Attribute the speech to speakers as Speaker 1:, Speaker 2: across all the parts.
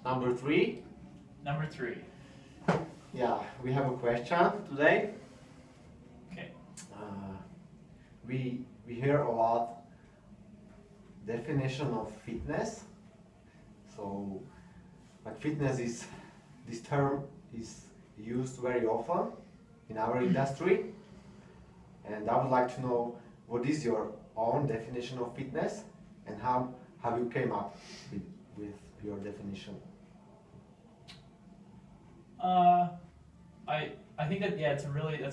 Speaker 1: Number three.
Speaker 2: Number 3.
Speaker 1: Yeah, we have a question today.
Speaker 2: Okay.
Speaker 1: We hear a lot definition of fitness. So, like fitness is this term is used very often in our industry, and I would like to know what is your own definition of fitness and how you came up with your definition.
Speaker 2: I think that that's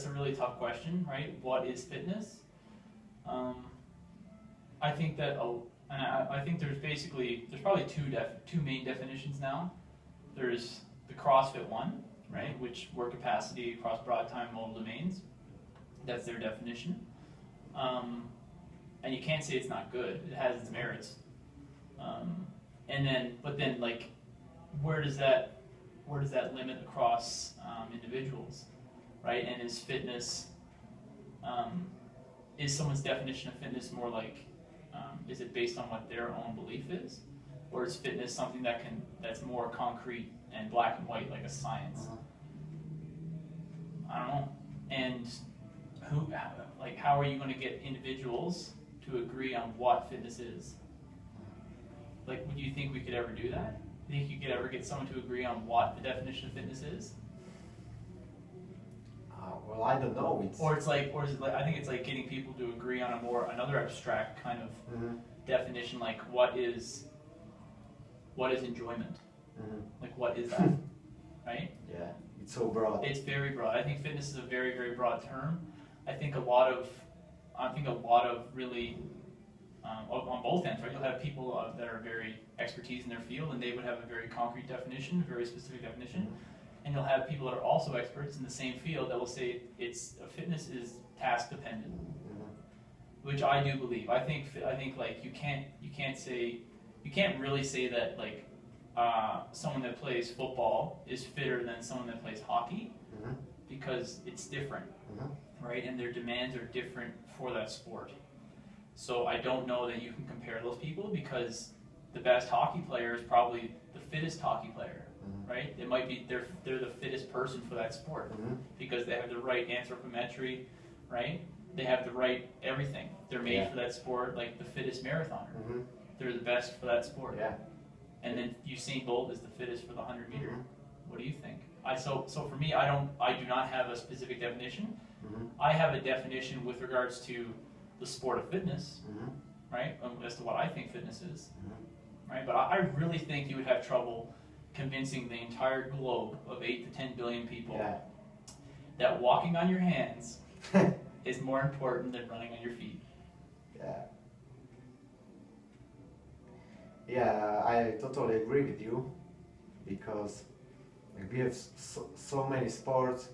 Speaker 2: a really tough question, right? What is fitness? I think that I think there's probably two main definitions now. There's the CrossFit one, right, which work capacity across broad time modal domains. That's their definition, and you can't say it's not good. It has its merits. But then like, where does that limit across individuals, right? And is fitness, is someone's definition of fitness more like, is it based on what their own belief is, or is fitness something that's more concrete and black and white, like a science? I don't know. And how are you going to get individuals to agree on what fitness is? Like, would you think we could ever do that? Do you think you could ever get someone to agree on what the definition of fitness is?
Speaker 1: Well, I don't know.
Speaker 2: Or is it like, I think it's like getting people to agree on another abstract kind of definition, like what is enjoyment? Like, what is that? Right?
Speaker 1: Yeah, it's so broad.
Speaker 2: It's very broad. I think fitness is a very, very broad term. I think a lot of really on both ends, right? You'll have people that are very expertise in their field, and they would have a very concrete definition, a very specific definition. And you'll have people that are also experts in the same field that will say fitness is task dependent, which I do believe. I think like you can't really say that like someone that plays football is fitter than someone that plays hockey, because it's different, right? And their demands are different for that sport. So I don't know that you can compare those people, because the best hockey player is probably the fittest hockey player, right? It might be they're the fittest person for that sport, because they have the right anthropometry, right? They have the right everything. They're made for that sport, like the fittest marathoner. They're the best for that sport.
Speaker 1: Yeah.
Speaker 2: And then Usain Bolt is the fittest for the 100-meter. What do you think? So for me, I do not have a specific definition. I have a definition with regards to the sport of fitness, right? As to what I think fitness is, right? But I really think you would have trouble convincing the entire globe of 8 to 10 billion people that walking on your hands is more important than running on your feet.
Speaker 1: Yeah, I totally agree with you, because we have so many sports,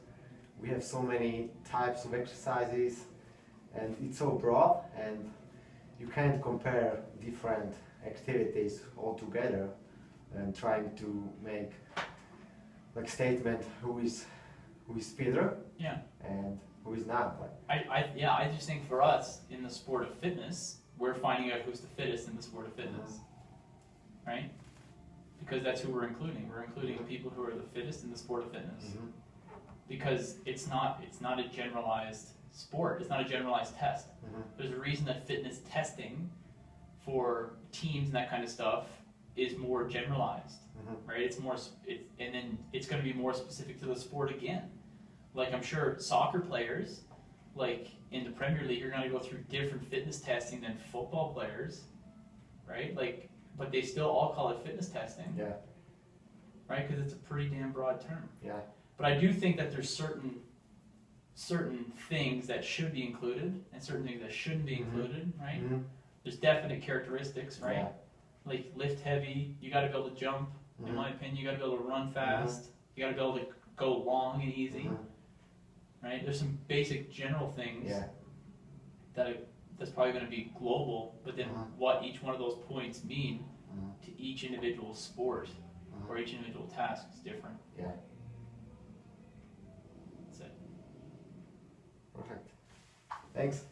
Speaker 1: we have so many types of exercises, and it's so broad, and you can't compare different activities all together and trying to make like statement who is fitter and who is not.
Speaker 2: I just think for us in the sport of fitness, we're finding out who's the fittest in the sport of fitness, right? Because that's who we're including. We're including people who are the fittest in the sport of fitness, because it's not a generalized sport. It's not a generalized test. There's a reason that fitness testing for teams and that kind of stuff is more generalized, right? And then it's going to be more specific to the sport again. Like, I'm sure soccer players, like in the Premier League, are going to go through different fitness testing than football players, right? Like, but they still all call it fitness testing, right? Because it's a pretty damn broad term. But I do think that there's certain things that should be included and certain things that shouldn't be included, right? There's definite characteristics, right? Like lift heavy, you got to be able to jump. In my opinion, you got to be able to run fast. You got to be able to go long and easy, right? There's some basic general things that's probably going to be global, but then what each one of those points mean to each individual sport or each individual task is different. That's it.
Speaker 1: Perfect. Thanks.